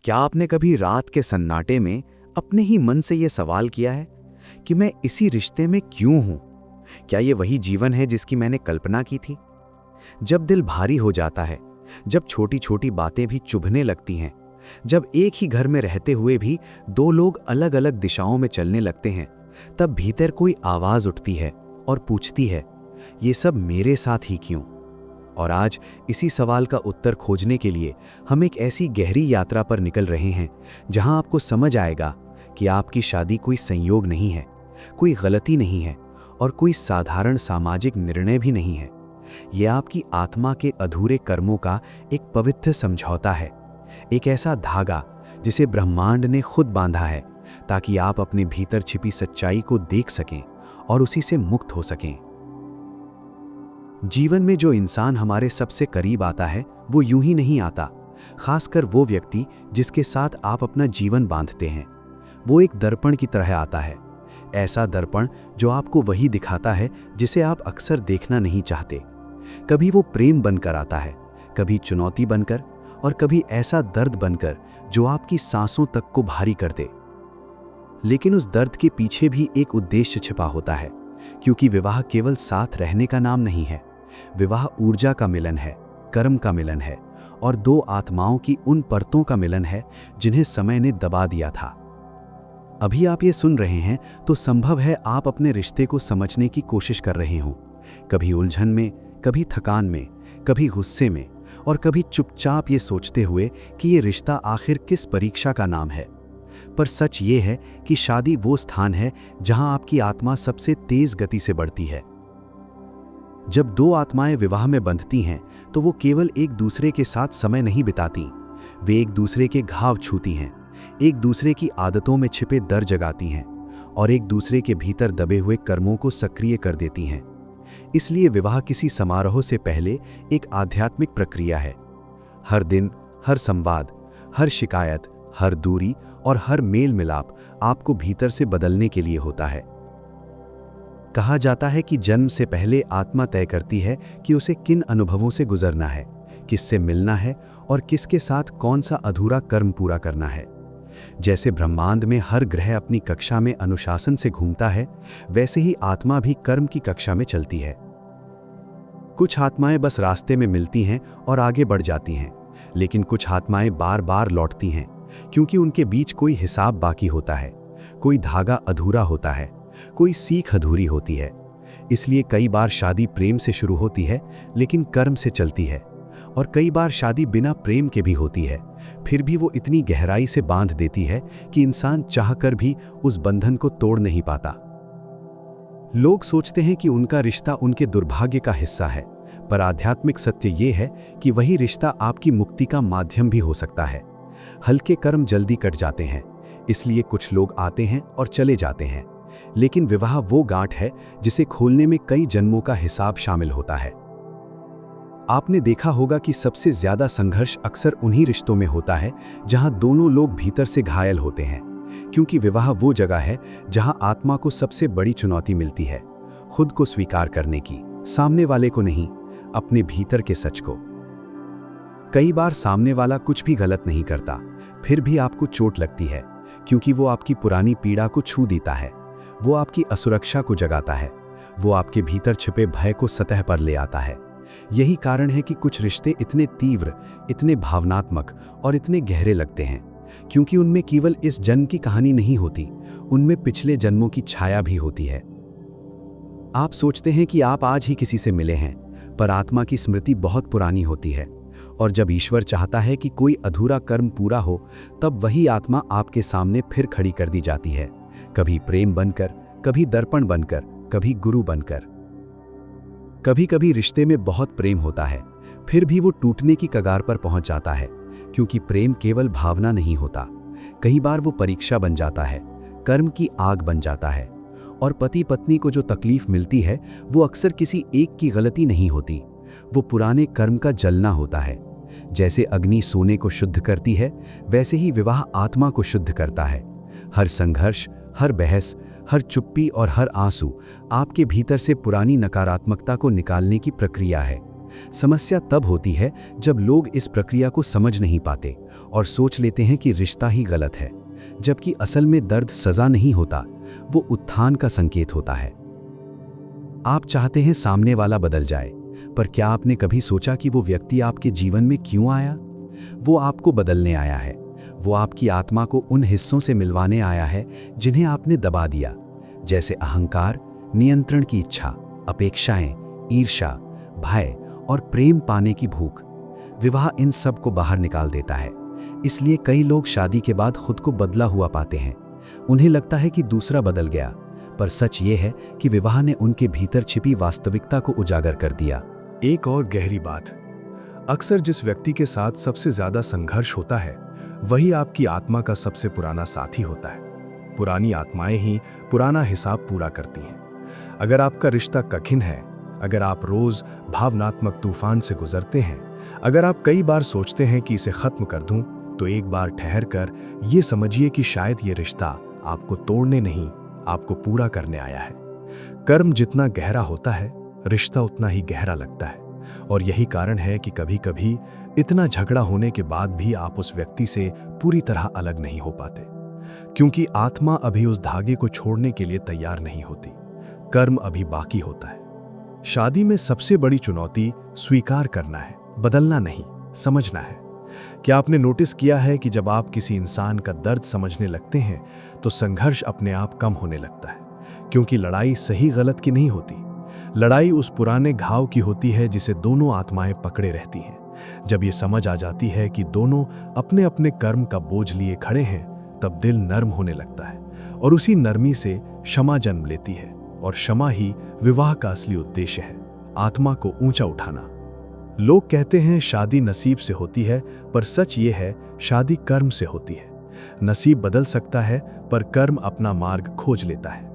क्या आपने कभी रात के सन्नाटे में अपने ही मन से यह सवाल किया है कि मैं इसी रिश्ते में क्यों हूं? क्या ये वही जीवन है जिसकी मैंने कल्पना की थी? जब दिल भारी हो जाता है, जब छोटी छोटी बातें भी चुभने लगती हैं, जब एक ही घर में रहते हुए भी दो लोग अलग अलग दिशाओं में चलने लगते हैं, तब भीतर कोई आवाज उठती है और पूछती है, ये सब मेरे साथ ही क्यों? और आज इसी सवाल का उत्तर खोजने के लिए हम एक ऐसी गहरी यात्रा पर निकल रहे हैं जहां आपको समझ आएगा कि आपकी शादी कोई संयोग नहीं है, कोई गलती नहीं है और कोई साधारण सामाजिक निर्णय भी नहीं है। यह आपकी आत्मा के अधूरे कर्मों का एक पवित्र समझौता है, एक ऐसा धागा जिसे ब्रह्मांड ने खुद बांधा है ताकि आप अपने भीतर छिपी सच्चाई को देख सकें और उसी से मुक्त हो सकें। जीवन में जो इंसान हमारे सबसे करीब आता है वो यूं ही नहीं आता, खासकर वो व्यक्ति जिसके साथ आप अपना जीवन बांधते हैं। वो एक दर्पण की तरह आता है, ऐसा दर्पण जो आपको वही दिखाता है जिसे आप अक्सर देखना नहीं चाहते। कभी वो प्रेम बनकर आता है, कभी चुनौती बनकर और कभी ऐसा दर्द बनकर जो आपकी सांसों तक को भारी कर दे। लेकिन उस दर्द के पीछे भी एक उद्देश्य छिपा होता है, क्योंकि विवाह केवल साथ रहने का नाम नहीं है। विवाह ऊर्जा का मिलन है, कर्म का मिलन है और दो आत्माओं की उन परतों का मिलन है जिन्हें समय ने दबा दिया था। अभी आप ये सुन रहे हैं तो संभव है आप अपने रिश्ते को समझने की कोशिश कर रहे हों, कभी उलझन में, कभी थकान में, कभी गुस्से में और कभी चुपचाप ये सोचते हुए कि ये रिश्ता आखिर किस परीक्षा का नाम है। पर सच ये है कि शादी वो स्थान है जहां आपकी आत्मा सबसे तेज गति से बढ़ती है। जब दो आत्माएं विवाह में बंधती हैं तो वो केवल एक दूसरे के साथ समय नहीं बिताती, वे एक दूसरे के घाव छूती हैं, एक दूसरे की आदतों में छिपे दर जगाती हैं और एक दूसरे के भीतर दबे हुए कर्मों को सक्रिय कर देती हैं। इसलिए विवाह किसी समारोह से पहले एक आध्यात्मिक प्रक्रिया है। हर दिन, हर संवाद, हर शिकायत, हर दूरी और हर मेल मिलाप आपको भीतर से बदलने के लिए होता है। कहा जाता है कि जन्म से पहले आत्मा तय करती है कि उसे किन अनुभवों से गुजरना है, किससे मिलना है और किसके साथ कौन सा अधूरा कर्म पूरा करना है। जैसे ब्रह्मांड में हर ग्रह अपनी कक्षा में अनुशासन से घूमता है, वैसे ही आत्मा भी कर्म की कक्षा में चलती है। कुछ आत्माएं बस रास्ते में मिलती हैं और आगे बढ़ जाती हैं, लेकिन कुछ आत्माएं बार बार लौटती हैं क्योंकि उनके बीच कोई हिसाब बाकी होता है, कोई धागा अधूरा होता है, कोई सीख अधूरी होती है। इसलिए कई बार शादी प्रेम से शुरू होती है लेकिन कर्म से चलती है, और कई बार शादी बिना प्रेम के भी होती है, फिर भी वो इतनी गहराई से बांध देती है कि इंसान चाहकर भी उस बंधन को तोड़ नहीं पाता। लोग सोचते हैं कि उनका रिश्ता उनके दुर्भाग्य का हिस्सा है, पर आध्यात्मिक सत्य ये है कि वही रिश्ता आपकी मुक्ति का माध्यम भी हो सकता है। हल्के कर्म जल्दी कट जाते हैं, इसलिए कुछ लोग आते हैं और चले जाते हैं, लेकिन विवाह वो गांठ है जिसे खोलने में कई जन्मों का हिसाब शामिल होता है। आपने देखा होगा कि सबसे ज्यादा संघर्ष अक्सर उन्हीं रिश्तों में होता है जहां दोनों लोग भीतर से घायल होते हैं, क्योंकि विवाह वो जगह है जहां आत्मा को सबसे बड़ी चुनौती मिलती है, खुद को स्वीकार करने की, सामने वाले को नहीं, अपने भीतर के सच को। कई बार सामने वाला कुछ भी गलत नहीं करता, फिर भी आपको चोट लगती है, क्योंकि वो आपकी पुरानी पीड़ा को छू देता है, वो आपकी असुरक्षा को जगाता है, वो आपके भीतर छिपे भय को सतह पर ले आता है। यही कारण है कि कुछ रिश्ते इतने तीव्र, इतने भावनात्मक और इतने गहरे लगते हैं, क्योंकि उनमें केवल इस जन्म की कहानी नहीं होती, उनमें पिछले जन्मों की छाया भी होती है। आप सोचते हैं कि आप आज ही किसी से मिले हैं, पर आत्मा की स्मृति बहुत पुरानी होती है, और जब ईश्वर चाहता है कि कोई अधूरा कर्म पूरा हो, तब वही आत्मा आपके सामने फिर खड़ी कर दी जाती है, कभी प्रेम बनकर, कभी दर्पण बनकर, कभी गुरु बनकर। कभी कभी रिश्ते में बहुत प्रेम होता है, फिर भी वो टूटने की कगार पर पहुंच जाता है, क्योंकि प्रेम केवल भावना नहीं होता। कई बार वो परीक्षा बन जाता है, कर्म की आग बन जाता है, और पति पत्नी को जो तकलीफ मिलती है वो अक्सर किसी एक की गलती नहीं होती, वो पुराने कर्म का जलना होता है। जैसे अग्नि सोने को शुद्ध करती है, वैसे ही विवाह आत्मा को शुद्ध करता है। हर संघर्ष, हर बहस, हर चुप्पी और हर आंसू आपके भीतर से पुरानी नकारात्मकता को निकालने की प्रक्रिया है। समस्या तब होती है जब लोग इस प्रक्रिया को समझ नहीं पाते और सोच लेते हैं कि रिश्ता ही गलत है, जबकि असल में दर्द सजा नहीं होता, वो उत्थान का संकेत होता है। आप चाहते हैं सामने वाला बदल जाए, पर क्या आपने कभी सोचा कि वो व्यक्ति आपके जीवन में क्यों आया? वो आपको बदलने आया है। वो आपकी आत्मा को उन हिस्सों से मिलवाने आया है जिन्हें आपने दबा दिया, जैसे अहंकार, नियंत्रण की इच्छा, अपेक्षाएं, ईर्ष्या, भय और प्रेम पाने की भूख। विवाह इन सब को बाहर निकाल देता है। इसलिए कई लोग शादी के बाद खुद को बदला हुआ पाते हैं। उन्हें लगता है कि दूसरा बदल गया, पर सच ये है कि विवाह ने उनके भीतर छिपी वास्तविकता को उजागर कर दिया। एक और गहरी बात, अक्सर जिस व्यक्ति के साथ सबसे ज्यादा संघर्ष होता है वही आपकी आत्मा का सबसे पुराना साथी होता है। पुरानी आत्माएं ही पुराना हिसाब पूरा करती हैं। अगर आपका रिश्ता कठिन है, अगर आप रोज भावनात्मक तूफान से गुजरते हैं, अगर आप कई बार सोचते हैं कि इसे खत्म कर दूं, तो एक बार ठहर कर ये समझिए कि शायद ये रिश्ता आपको तोड़ने नहीं, आपको पूरा करने आया है। कर्म जितना गहरा होता है, रिश्ता उतना ही गहरा लगता है। और यही कारण है कि कभी-कभी इतना झगड़ा होने के बाद भी आप उस व्यक्ति से पूरी तरह अलग नहीं हो पाते, क्योंकि आत्मा अभी उस धागे को छोड़ने के लिए तैयार नहीं होती। कर्म अभी बाकी होता है। शादी में सबसे बड़ी चुनौती स्वीकार करना है, बदलना नहीं, समझना है। क्या आपने नोटिस किया है कि जब आप किसी इंसान का दर्द समझने लगते हैं तो संघर्ष अपने आप कम होने लगता है, क्योंकि लड़ाई सही गलत की नहीं होती। लड़ाई उस पुराने घाव की होती है जिसे दोनों आत्माएं पकड़े रहती हैं। जब ये समझ आ जाती है कि दोनों अपने अपने कर्म का बोझ लिए खड़े हैं, तब दिल नर्म होने लगता है और उसी नरमी से क्षमा जन्म लेती है। और क्षमा ही विवाह का असली उद्देश्य है, आत्मा को ऊंचा उठाना। लोग कहते हैं शादी नसीब से होती है, पर सच ये है शादी कर्म से होती है। नसीब बदल सकता है, पर कर्म अपना मार्ग खोज लेता है।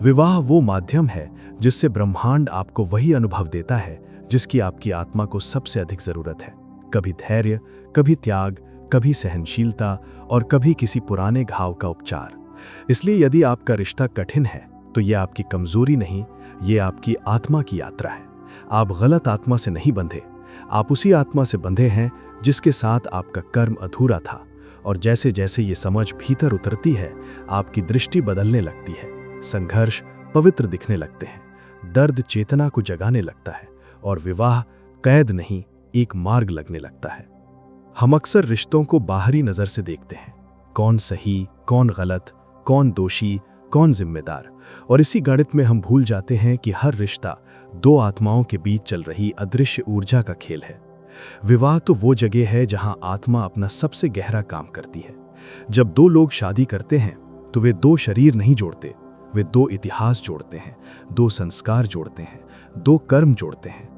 विवाह वो माध्यम है जिससे ब्रह्मांड आपको वही अनुभव देता है जिसकी आपकी आत्मा को सबसे अधिक जरूरत है। कभी धैर्य, कभी त्याग, कभी सहनशीलता और कभी किसी पुराने घाव का उपचार। इसलिए यदि आपका रिश्ता कठिन है तो यह आपकी कमजोरी नहीं, ये आपकी आत्मा की यात्रा है। आप गलत आत्मा से नहीं बंधे, आप उसी आत्मा से बंधे हैं जिसके साथ आपका कर्म अधूरा था। और जैसे जैसे ये समझ भीतर उतरती है, आपकी दृष्टि बदलने लगती है। संघर्ष पवित्र दिखने लगते हैं, दर्द चेतना को जगाने लगता है और विवाह कैद नहीं, एक मार्ग लगने लगता है। हम अक्सर रिश्तों को बाहरी नजर से देखते हैं, कौन सही, कौन गलत, कौन दोषी, कौन जिम्मेदार। और इसी गणित में हम भूल जाते हैं कि हर रिश्ता दो आत्माओं के बीच चल रही अदृश्य ऊर्जा का खेल है। विवाह तो वो जगह है जहां आत्मा अपना सबसे गहरा काम करती है। जब दो लोग शादी करते हैं तो वे दो शरीर नहीं जोड़ते, वे दो इतिहास जोड़ते हैं, दो संस्कार जोड़ते हैं, दो कर्म जोड़ते हैं।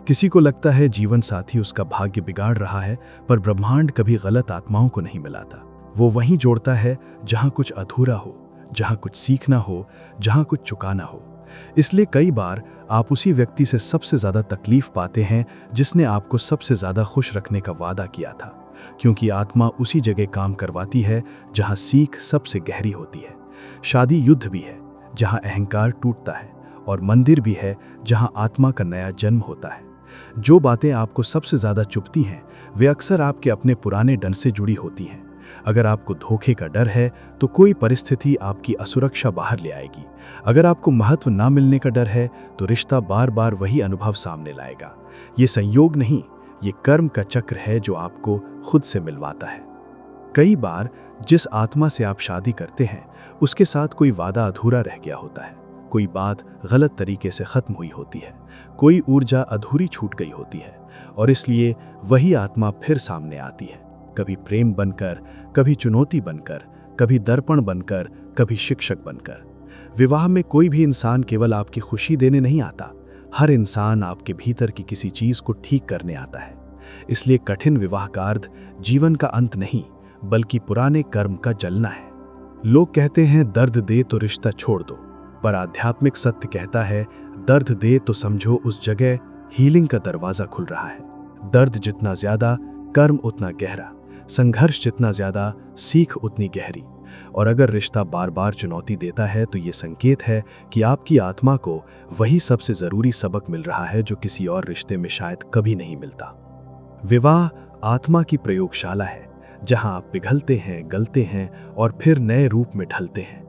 किसी को लगता है जीवन साथी उसका भाग्य बिगाड़ रहा है, पर ब्रह्मांड कभी गलत आत्माओं को नहीं मिलाता। वो वहीं जोड़ता है जहां कुछ अधूरा हो, जहां कुछ सीखना हो, जहां कुछ चुकाना हो। इसलिए कई बार आप उसी व्यक्ति से सबसे ज्यादा तकलीफ पाते हैं जिसने आपको सबसे ज्यादा खुश रखने का वादा किया था, क्योंकि आत्मा उसी जगह काम करवाती है जहां सीख सबसे गहरी होती है। शादी युद्ध भी है जहां अहंकार टूटता है, और मंदिर भी है जहां आत्मा का नया जन्म होता है। जो बातें आपको सबसे ज्यादा चुभती हैं वे अक्सर आपके अपने पुराने डर से जुड़ी होती हैं। अगर आपको धोखे का डर है तो कोई परिस्थिति आपकी असुरक्षा बाहर ले आएगी। अगर आपको महत्व ना मिलने का डर है तो रिश्ता बार बार वही अनुभव सामने लाएगा। ये संयोग नहीं, ये कर्म का चक्र है जो आपको खुद से मिलवाता है। कई बार जिस आत्मा से आप शादी करते हैं उसके साथ कोई वादा अधूरा रह गया होता है, कोई बात गलत तरीके से खत्म हुई होती है, कोई ऊर्जा अधूरी छूट गई होती है, और इसलिए वही आत्मा फिर सामने आती है, कभी प्रेम बनकर, कभी चुनौती बनकर, कभी दर्पण बनकर, कभी शिक्षक बनकर। विवाह में कोई भी इंसान केवल आपकी खुशी देने नहीं आता, हर इंसान आपके भीतर की किसी चीज को ठीक करने आता है। इसलिए कठिन विवाह का अर्थ जीवन का अंत नहीं, बल्कि पुराने कर्म का जलना है। लोग कहते हैं दर्द दे तो रिश्ता छोड़ दो, पर आध्यात्मिक सत्य कहता है दर्द दे तो समझो उस जगह हीलिंग का दरवाजा खुल रहा है। दर्द जितना ज्यादा, कर्म उतना गहरा। संघर्ष जितना ज्यादा, सीख उतनी गहरी। और अगर रिश्ता बार बार चुनौती देता है तो ये संकेत है कि आपकी आत्मा को वही सबसे ज़रूरी सबक मिल रहा है जो किसी और रिश्ते में शायद कभी नहीं मिलता। विवाह आत्मा की प्रयोगशाला है, जहां आप पिघलते हैं, गलते हैं और फिर नए रूप में ढलते हैं।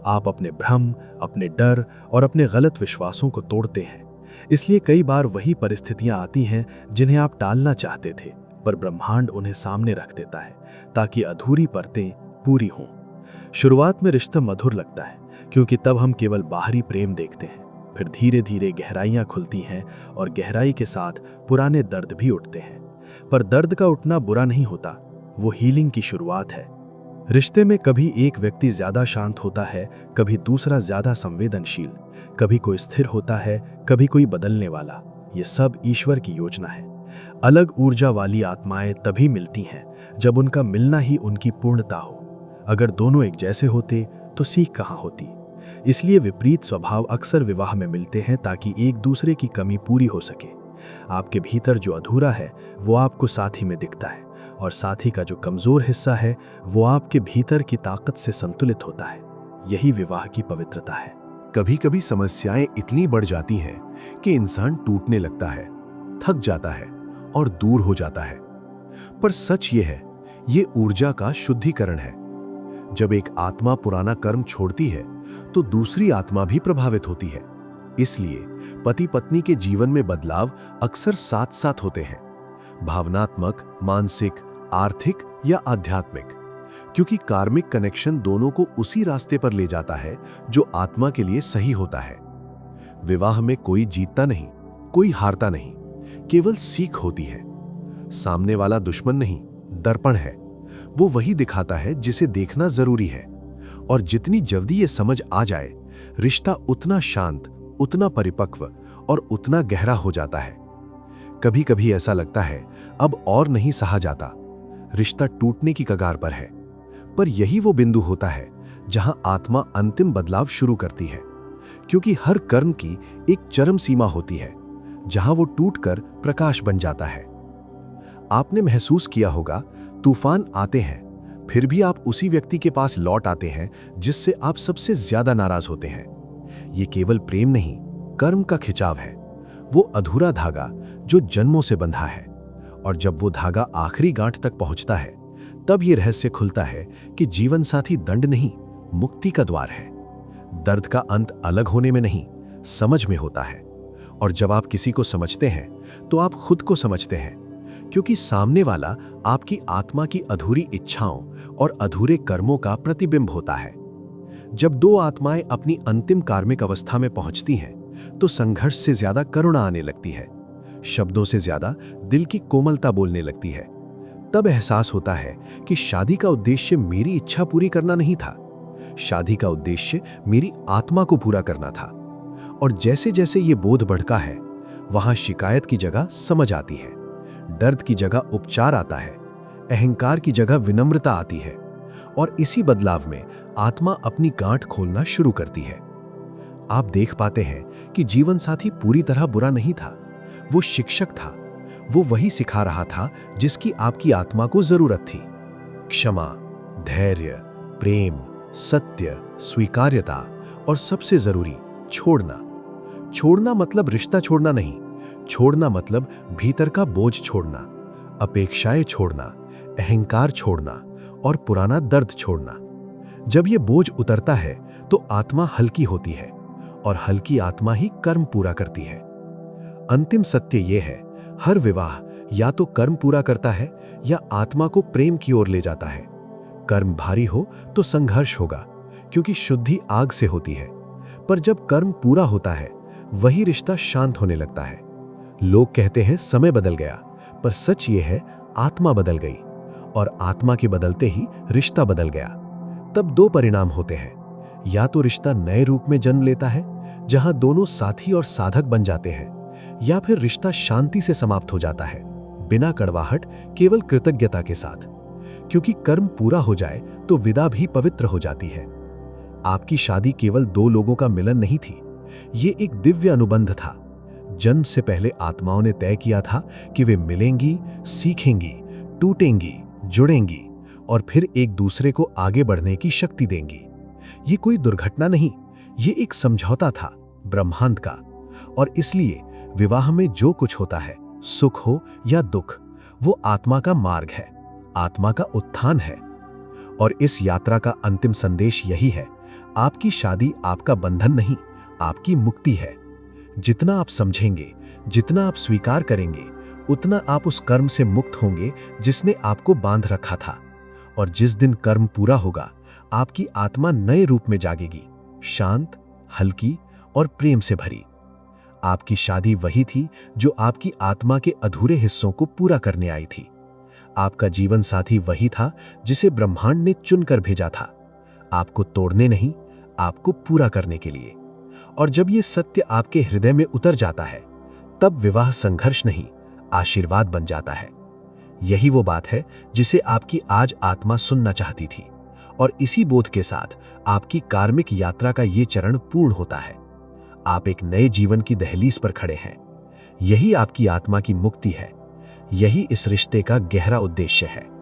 आप अपने भ्रम, अपने डर और अपने गलत विश्वासों को तोड़ते हैं। इसलिए कई बार वही परिस्थितियां आती हैं जिन्हें आप टालना चाहते थे, पर ब्रह्मांड उन्हें सामने रख देता है ताकि अधूरी परतें पूरी हों। शुरुआत में रिश्ता मधुर लगता है क्योंकि तब हम केवल बाहरी प्रेम देखते हैं। फिर धीरे धीरे गहराइयां खुलती हैं और गहराई के साथ पुराने दर्द भी उठते हैं। पर दर्द का उठना बुरा नहीं होता, वो हीलिंग की शुरुआत है। रिश्ते में कभी एक व्यक्ति ज्यादा शांत होता है, कभी दूसरा ज्यादा संवेदनशील, कभी कोई स्थिर होता है, कभी कोई बदलने वाला। ये सब ईश्वर की योजना है। अलग ऊर्जा वाली आत्माएं तभी मिलती हैं जब उनका मिलना ही उनकी पूर्णता हो। अगर दोनों एक जैसे होते तो सीख कहाँ होती। इसलिए विपरीत स्वभाव अक्सर विवाह में मिलते हैं ताकि एक दूसरे की कमी पूरी हो सके। आपके भीतर जो अधूरा है वो आपको साथी में दिखता है, और साथी का जो कमजोर हिस्सा है वो आपके भीतर की ताकत से संतुलित होता है। यही विवाह की पवित्रता है। कभी कभी समस्याएं इतनी बढ़ जाती हैं कि इंसान टूटने लगता है, थक जाता है और दूर हो जाता है। पर सच ये है, ये ऊर्जा का शुद्धिकरण है। जब एक आत्मा पुराना कर्म छोड़ती है तो दूसरी आत्मा भी प्रभावित होती है। इसलिए पति पत्नी के जीवन में बदलाव अक्सर साथ साथ होते हैं, भावनात्मक, मानसिक, आर्थिक या आध्यात्मिक, क्योंकि कार्मिक कनेक्शन दोनों को उसी रास्ते पर ले जाता है जो आत्मा के लिए सही होता है। विवाह में कोई जीतता नहीं, कोई हारता नहीं, केवल सीख होती है। सामने वाला दुश्मन नहीं, दर्पण है। वो वही दिखाता है जिसे देखना जरूरी है। और जितनी जल्दी ये समझ आ जाए, रिश्ता उतना शांत, उतना परिपक्व और उतना गहरा हो जाता है। कभी कभी ऐसा लगता है अब और नहीं सहा जाता, रिश्ता टूटने की कगार पर है। पर यही वो बिंदु होता है जहां आत्मा अंतिम बदलाव शुरू करती है, क्योंकि हर कर्म की एक चरम सीमा होती है जहां वो टूटकर प्रकाश बन जाता है। आपने महसूस किया होगा, तूफान आते हैं फिर भी आप उसी व्यक्ति के पास लौट आते हैं जिससे आप सबसे ज्यादा नाराज होते हैं। ये केवल प्रेम नहीं, कर्म का खिंचाव है, वो अधूरा धागा जो जन्मों से बंधा है। और जब वो धागा आखिरी गांठ तक पहुंचता है, तब ये रहस्य खुलता है कि जीवन साथी दंड नहीं, मुक्ति का द्वार है। दर्द का अंत अलग होने में नहीं, समझ में होता है। और जब आप किसी को समझते हैं तो आप खुद को समझते हैं, क्योंकि सामने वाला आपकी आत्मा की अधूरी इच्छाओं और अधूरे कर्मों का प्रतिबिंब होता है। जब दो आत्माएं अपनी अंतिम कार्मिक अवस्था में पहुंचती हैं, तो संघर्ष से ज्यादा करुणा आने लगती है, शब्दों से ज्यादा दिल की कोमलता बोलने लगती है। तब एहसास होता है कि शादी का उद्देश्य मेरी इच्छा पूरी करना नहीं था, शादी का उद्देश्य मेरी आत्मा को पूरा करना था। और जैसे जैसे ये बोध बढ़ता है, वहां शिकायत की जगह समझ आती है, दर्द की जगह उपचार आता है, अहंकार की जगह विनम्रता आती है। और इसी बदलाव में आत्मा अपनी गांठ खोलना शुरू करती है। आप देख पाते हैं कि जीवन साथी पूरी तरह बुरा नहीं था, वो शिक्षक था। वो वही सिखा रहा था जिसकी आपकी आत्मा को जरूरत थी। क्षमा, धैर्य, प्रेम, सत्य, स्वीकार्यता और सबसे जरूरी छोड़ना। छोड़ना मतलब रिश्ता छोड़ना नहीं, छोड़ना मतलब भीतर का बोझ छोड़ना, अपेक्षाएं छोड़ना, अहंकार छोड़ना और पुराना दर्द छोड़ना। जब ये बोझ उतरता है तो आत्मा हल्की होती है, और हल्की आत्मा ही कर्म पूरा करती है। अंतिम सत्य यह है, हर विवाह या तो कर्म पूरा करता है या आत्मा को प्रेम की ओर ले जाता है। कर्म भारी हो तो संघर्ष होगा, क्योंकि शुद्धि आग से होती है। पर जब कर्म पूरा होता है, वही रिश्ता शांत होने लगता है। लोग कहते हैं समय बदल गया, पर सच ये है आत्मा बदल गई, और आत्मा के बदलते ही रिश्ता बदल गया। तब दो परिणाम होते हैं, या तो रिश्ता नए रूप में जन्म लेता है जहां दोनों साथी और साधक बन जाते हैं, या फिर रिश्ता शांति से समाप्त हो जाता है, बिना कड़वाहट, केवल कृतज्ञता के साथ। क्योंकि कर्म पूरा हो जाए तो विदा भी पवित्र हो जाती है। आपकी शादी केवल दो लोगों का मिलन नहीं थी, ये एक दिव्य अनुबंध था। जन्म से पहले आत्माओं ने तय किया था कि वे मिलेंगी, सीखेंगी, टूटेंगी, जुड़ेंगी। और फिर एक दूसरे को आगे बढ़ने की शक्ति देंगी। ये कोई दुर्घटना नहीं, ये एक समझौता था ब्रह्मांड का। और इसलिए विवाह में जो कुछ होता है, सुख हो या दुख, वो आत्मा का मार्ग है, आत्मा का उत्थान है। और इस यात्रा का अंतिम संदेश यही है, आपकी शादी आपका बंधन नहीं, आपकी मुक्ति है। जितना आप समझेंगे, जितना आप स्वीकार करेंगे, उतना आप उस कर्म से मुक्त होंगे जिसने आपको बांध रखा था। और जिस दिन कर्म पूरा होगा, आपकी आत्मा नए रूप में जागेगी, शांत, हल्की और प्रेम से भरी। आपकी शादी वही थी जो आपकी आत्मा के अधूरे हिस्सों को पूरा करने आई थी। आपका जीवन साथी वही था जिसे ब्रह्मांड ने चुनकर भेजा था, आपको तोड़ने नहीं, आपको पूरा करने के लिए। और जब ये सत्य आपके हृदय में उतर जाता है, तब विवाह संघर्ष नहीं, आशीर्वाद बन जाता है। यही वो बात है जिसे आपकी आज आत्मा सुनना चाहती थी। और इसी बोध के साथ आपकी कार्मिक यात्रा का ये चरण पूर्ण होता है। आप एक नए जीवन की दहलीज पर खड़े हैं। यही आपकी आत्मा की मुक्ति है, यही इस रिश्ते का गहरा उद्देश्य है।